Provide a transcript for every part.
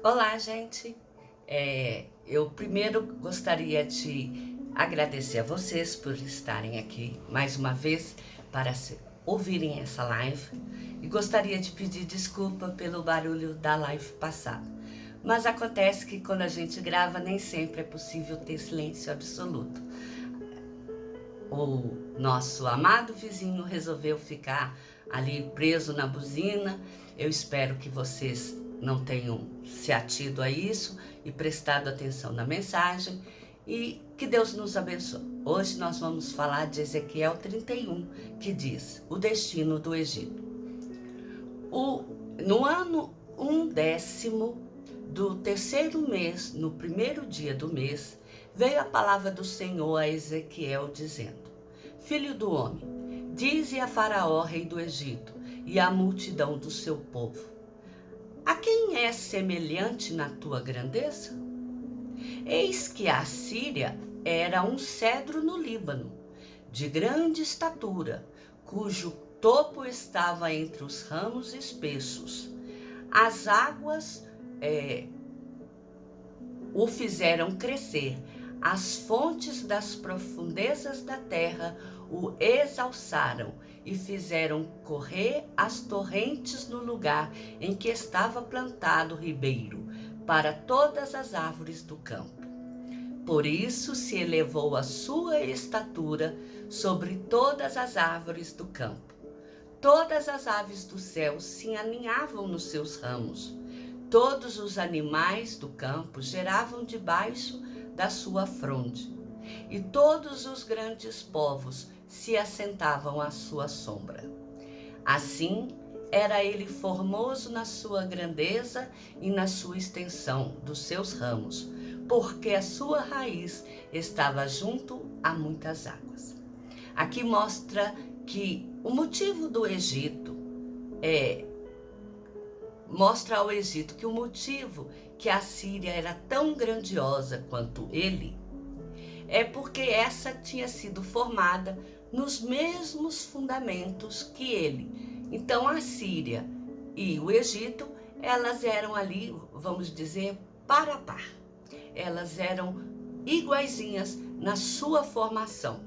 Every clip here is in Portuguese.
Olá, gente. Eu primeiro gostaria de agradecer a vocês por estarem aqui mais uma vez para ouvirem essa live e gostaria de pedir desculpa pelo barulho da live passada. Mas acontece que quando a gente grava nem sempre é possível ter silêncio absoluto. O nosso amado vizinho resolveu ficar ali preso na buzina. Eu espero que vocês não tenham se atido a isso e prestado atenção na mensagem e que Deus nos abençoe. Hoje nós vamos falar de Ezequiel 31, que diz: o destino do Egito. No ano 1º do terceiro mês, no primeiro dia do mês, veio a palavra do Senhor a Ezequiel dizendo: Filho do homem, dize a Faraó, rei do Egito, e à multidão do seu povo: a quem é semelhante na tua grandeza? Eis que a Assíria era um cedro no Líbano, de grande estatura, cujo topo estava entre os ramos espessos. As águas o fizeram crescer, as fontes das profundezas da terra o exalçaram e fizeram correr as torrentes no lugar em que estava plantado o ribeiro, para todas as árvores do campo. Por isso se elevou a sua estatura sobre todas as árvores do campo. Todas as aves do céu se aninhavam nos seus ramos. Todos os animais do campo geravam debaixo da sua fronde, e todos os grandes povos se assentavam à sua sombra. Assim, era ele formoso na sua grandeza e na sua extensão dos seus ramos, porque a sua raiz estava junto a muitas águas. Aqui mostra que o motivo do Egito mostra ao Egito que o motivo que a Síria era tão grandiosa quanto ele é porque essa tinha sido formada nos mesmos fundamentos que ele. Então a Síria e o Egito, elas eram ali, vamos dizer, par a par. Elas eram iguaizinhas na sua formação.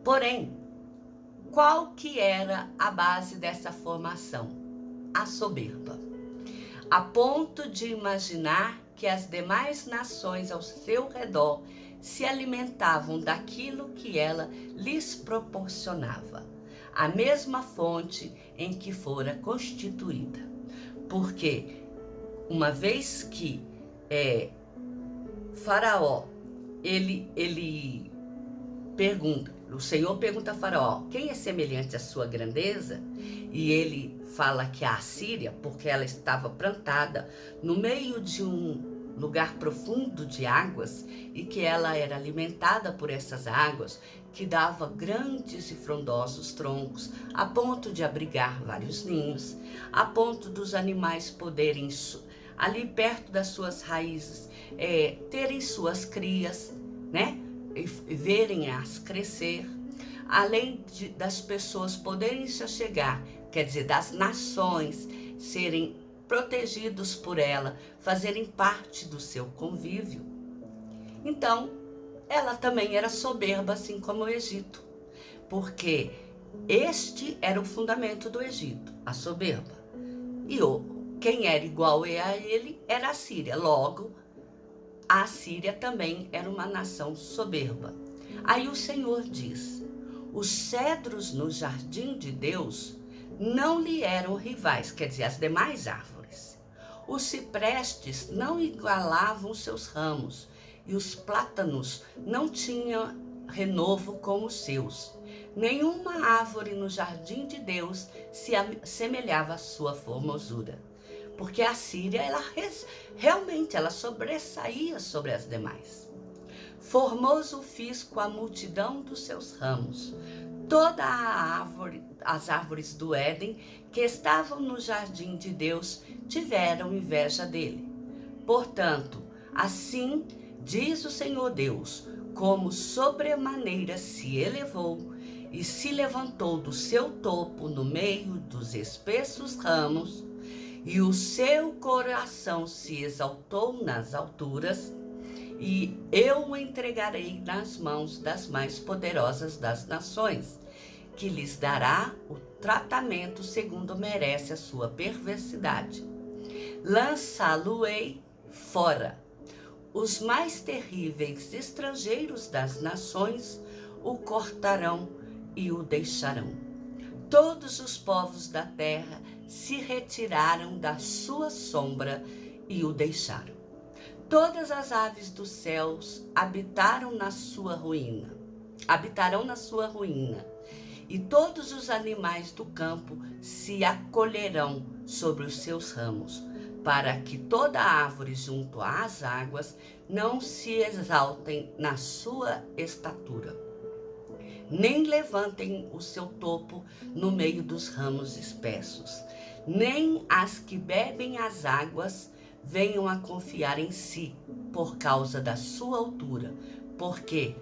Porém, qual que era a base dessa formação? A soberba, a ponto de imaginar que as demais nações ao seu redor se alimentavam daquilo que ela lhes proporcionava, a mesma fonte em que fora constituída. Porque uma vez que Faraó, ele pergunta, o Senhor pergunta a Faraó: quem é semelhante à sua grandeza? E ele fala que a Assíria, porque ela estava plantada no meio de um lugar profundo de águas e que ela era alimentada por essas águas, que dava grandes e frondosos troncos, a ponto de abrigar vários ninhos, a ponto dos animais poderem, ali perto das suas raízes, terem suas crias, né? E verem-as crescer, além das pessoas poderem se achegar, quer dizer, das nações serem protegidos por ela, fazerem parte do seu convívio. Então, ela também era soberba, assim como o Egito, porque este era o fundamento do Egito, a soberba. E quem era igual a ele era a Síria. Logo, a Síria também era uma nação soberba. Aí o Senhor diz: os cedros no jardim de Deus não lhe eram rivais, quer dizer, as demais árvores. Os ciprestes não igualavam seus ramos, e os plátanos não tinham renovo como os seus. Nenhuma árvore no jardim de Deus se assemelhava à sua formosura, porque a Síria, realmente ela sobressaía sobre as demais. Formoso fiz com a multidão dos seus ramos. Toda as árvores do Éden que estavam no jardim de Deus tiveram inveja dele. Portanto, assim diz o Senhor Deus: como sobremaneira se elevou e se levantou do seu topo no meio dos espessos ramos, e o seu coração se exaltou nas alturas, e eu o entregarei nas mãos das mais poderosas das nações, que lhes dará o tratamento segundo merece a sua perversidade. Lançá-lo-ei fora. Os mais terríveis estrangeiros das nações o cortarão e o deixarão. Todos os povos da terra se retiraram da sua sombra e o deixaram. Todas as aves dos céus habitarão na sua ruína, e todos os animais do campo se acolherão sobre os seus ramos, para que toda árvore junto às águas não se exaltem na sua estatura, nem levantem o seu topo no meio dos ramos espessos, nem as que bebem as águas venham a confiar em si por causa da sua altura, porque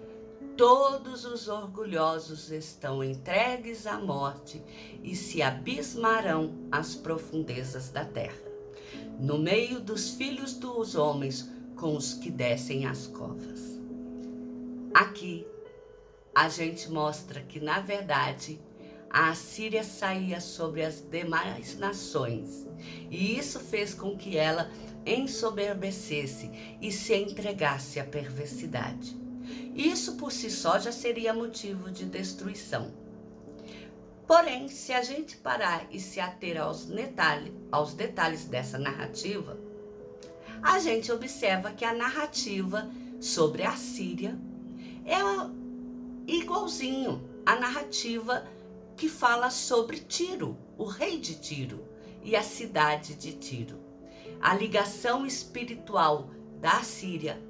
todos os orgulhosos estão entregues à morte e se abismarão às profundezas da terra, no meio dos filhos dos homens com os que descem às covas. Aqui a gente mostra que, na verdade, a Assíria saía sobre as demais nações, e isso fez com que ela ensoberbecesse e se entregasse à perversidade. Isso por si só já seria motivo de destruição. Porém, se a gente parar e se ater aos detalhes dessa narrativa, a gente observa que a narrativa sobre a Síria é igualzinho à narrativa que fala sobre Tiro, o rei de Tiro e a cidade de Tiro. A ligação espiritual da Síria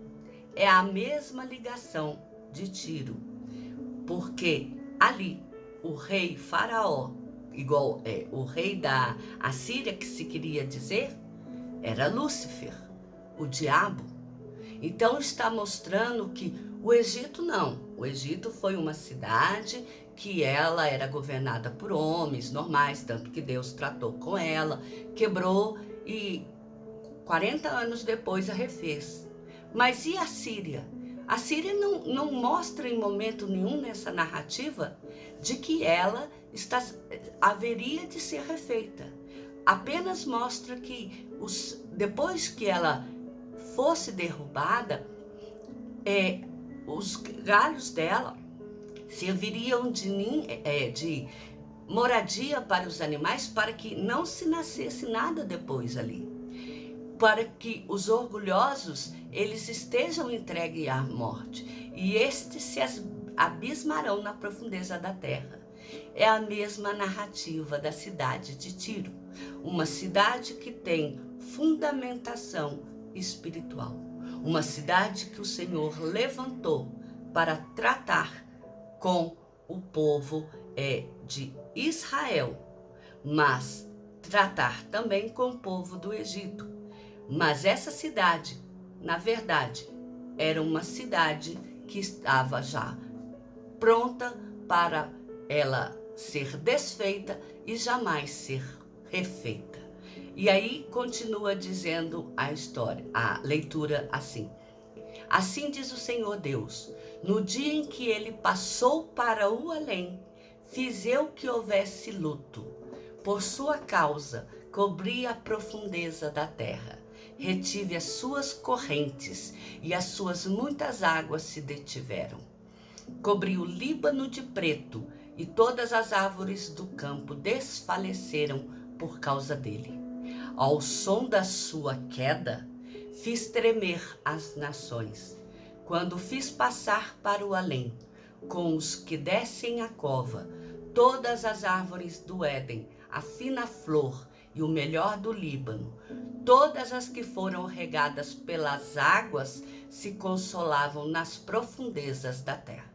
é a mesma ligação de Tiro, porque ali o rei Faraó, o rei da Assíria, que se queria dizer, era Lúcifer, o diabo. Então está mostrando que o Egito não. O Egito foi uma cidade que ela era governada por homens normais, tanto que Deus tratou com ela, quebrou e 40 anos depois a refez. Mas e a Síria? A Síria não mostra em momento nenhum nessa narrativa de que ela haveria de ser refeita. Apenas mostra que depois que ela fosse derrubada, os galhos dela serviriam de moradia para os animais, para que não se nascesse nada depois ali, para que os orgulhosos eles estejam entregues à morte e estes se abismarão na profundeza da terra. É a mesma narrativa da cidade de Tiro, uma cidade que tem fundamentação espiritual, uma cidade que o Senhor levantou para tratar com o povo de Israel, mas tratar também com o povo do Egito. Mas essa cidade, na verdade, era uma cidade que estava já pronta para ela ser desfeita e jamais ser refeita. E aí continua dizendo a história, a leitura assim. Assim diz o Senhor Deus, no dia em que ele passou para o além, fiz eu que houvesse luto. Por sua causa, cobri a profundeza da terra. Retive as suas correntes e as suas muitas águas se detiveram. Cobri o Líbano de preto e todas as árvores do campo desfaleceram por causa dele. Ao som da sua queda, fiz tremer as nações. Quando fiz passar para o além, com os que descem a cova, todas as árvores do Éden, a fina flor e o melhor do Líbano, todas as que foram regadas pelas águas se consolavam nas profundezas da terra.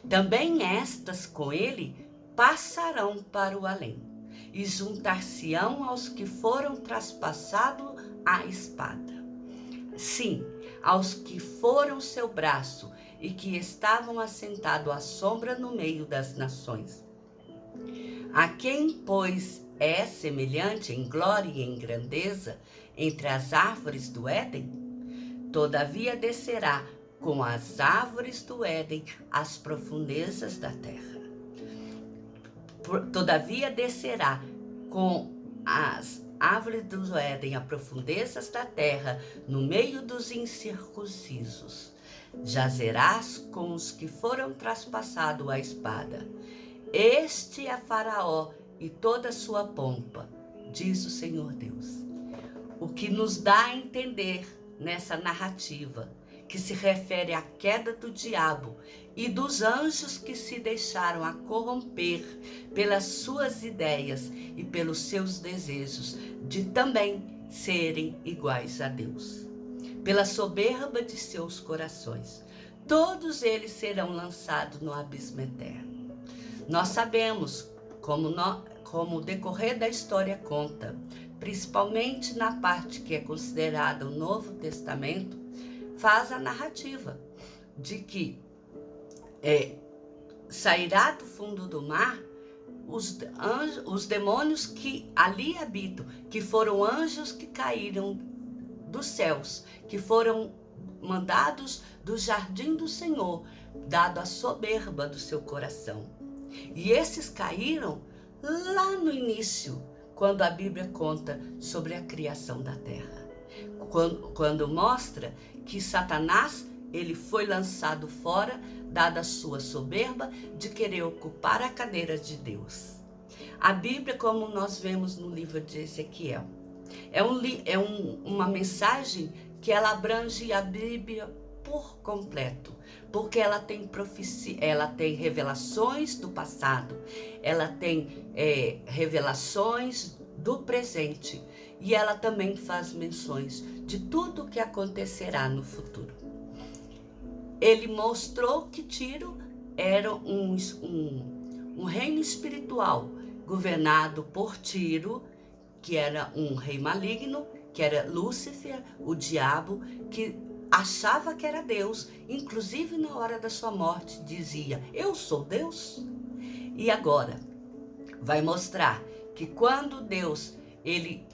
Também estas com ele passarão para o além e juntar-se-ão aos que foram traspassados à espada. Sim, aos que foram seu braço e que estavam assentados à sombra no meio das nações. A quem, pois, é semelhante em glória e em grandeza entre as árvores do Éden, todavia descerá com as árvores do Éden às profundezas da terra. Todavia descerá com as árvores do Éden às profundezas da terra, no meio dos incircuncisos. Jazerás com os que foram traspassados à espada. Este é Faraó e toda a sua pompa, diz o Senhor Deus. O que nos dá a entender nessa narrativa, que se refere à queda do diabo e dos anjos que se deixaram a corromper pelas suas ideias e pelos seus desejos de também serem iguais a Deus. Pela soberba de seus corações, todos eles serão lançados no abismo eterno. Nós sabemos, como o decorrer da história conta, principalmente na parte que é considerada o Novo Testamento, faz a narrativa de que sairá do fundo do mar os demônios que ali habitam, que foram anjos que caíram dos céus, que foram mandados do jardim do Senhor, dado a soberba do seu coração. E esses caíram lá no início, quando a Bíblia conta sobre a criação da terra. Quando mostra que Satanás, ele foi lançado fora, dada a sua soberba de querer ocupar a cadeira de Deus. A Bíblia, como nós vemos no livro de Ezequiel, é uma mensagem que ela abrange a Bíblia por completo, porque ela tem profecia, ela tem revelações do passado, ela tem revelações do presente, e ela também faz menções de tudo o que acontecerá no futuro. Ele mostrou que Tiro era um reino espiritual, governado por Tiro, que era um rei maligno, que era Lúcifer, o diabo, que achava que era Deus, inclusive na hora da sua morte dizia: eu sou Deus. E agora vai mostrar que quando Deus ele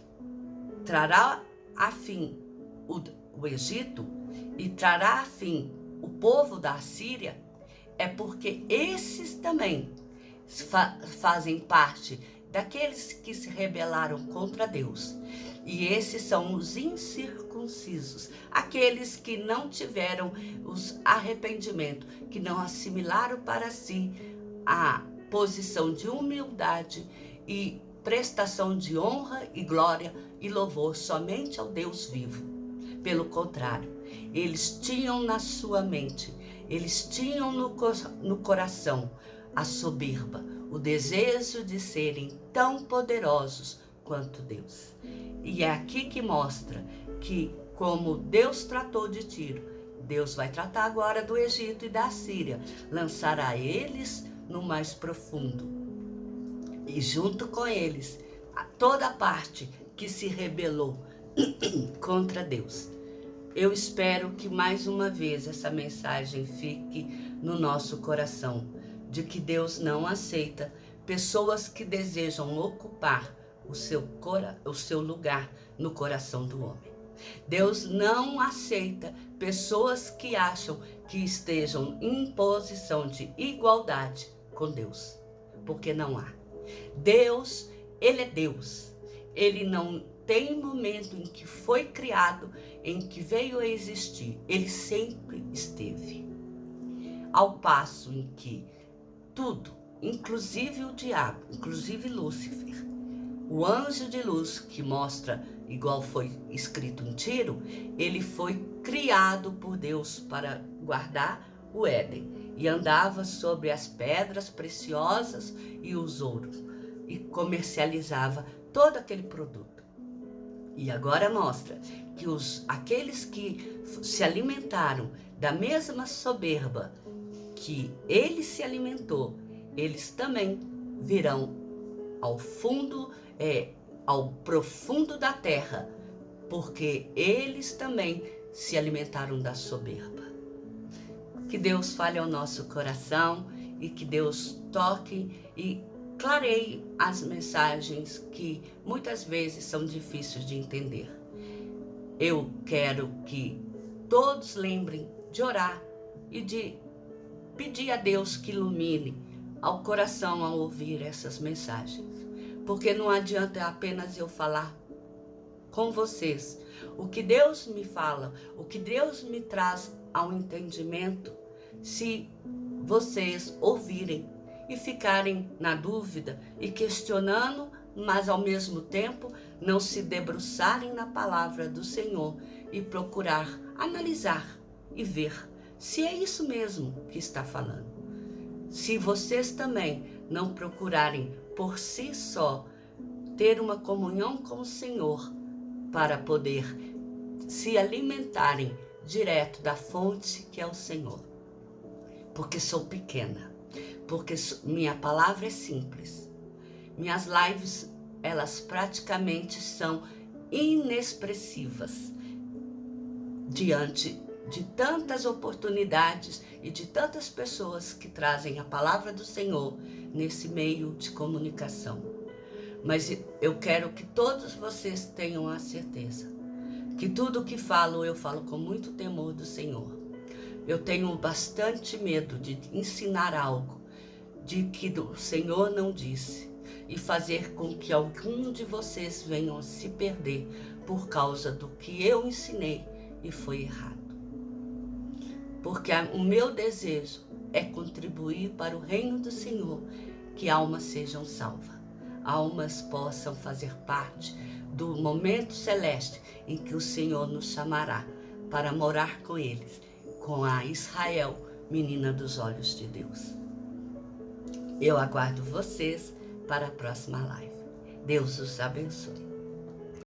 trará a fim o Egito e trará a fim o povo da Assíria, é porque esses também fazem parte daqueles que se rebelaram contra Deus. E esses são os incircuncisos, aqueles que não tiveram os arrependimento, que não assimilaram para si a posição de humildade e prestação de honra e glória e louvor somente ao Deus vivo. Pelo contrário, eles tinham na sua mente, eles tinham no coração a soberba, o desejo de serem tão poderosos quanto Deus. E é aqui que mostra que, como Deus tratou de Tiro, Deus vai tratar agora do Egito e da Assíria, lançará eles no mais profundo. E junto com eles, toda a parte que se rebelou contra Deus. Eu espero que mais uma vez essa mensagem fique no nosso coração, de que Deus não aceita pessoas que desejam ocupar o seu lugar no coração do homem. Deus não aceita pessoas que acham que estejam em posição de igualdade com Deus, porque não há. Deus, ele é Deus. Ele não tem momento em que foi criado, em que veio a existir. Ele sempre esteve. Ao passo em que tudo, inclusive o diabo, inclusive Lúcifer, o anjo de luz que mostra, igual foi escrito em Tiro, ele foi criado por Deus para guardar o Éden e andava sobre as pedras preciosas e os ouros e comercializava todo aquele produto. E agora mostra que aqueles que se alimentaram da mesma soberba que ele se alimentou, eles também virão ao profundo da terra, porque eles também se alimentaram da soberba. Que Deus fale ao nosso coração e que Deus toque e clareie as mensagens que muitas vezes são difíceis de entender. Eu quero que todos lembrem de orar e de pedir a Deus que ilumine ao coração ao ouvir essas mensagens. Porque não adianta apenas eu falar com vocês o que Deus me fala, o que Deus me traz ao entendimento, se vocês ouvirem e ficarem na dúvida e questionando, mas ao mesmo tempo não se debruçarem na palavra do Senhor e procurar analisar e ver se é isso mesmo que está falando. Se vocês também não procurarem por si só ter uma comunhão com o Senhor para poder se alimentarem direto da fonte que é o Senhor. Porque sou pequena, porque minha palavra é simples. Minhas lives, elas praticamente são inexpressivas diante de tantas oportunidades e de tantas pessoas que trazem a palavra do Senhor nesse meio de comunicação. Mas eu quero que todos vocês tenham a certeza que tudo o que falo, eu falo com muito temor do Senhor. Eu tenho bastante medo de ensinar algo de que o Senhor não disse e fazer com que algum de vocês venham a se perder por causa do que eu ensinei e foi errado. Porque o meu desejo é contribuir para o reino do Senhor, que almas sejam salvas, almas possam fazer parte do momento celeste em que o Senhor nos chamará para morar com eles, com a Israel, menina dos olhos de Deus. Eu aguardo vocês para a próxima live. Deus os abençoe.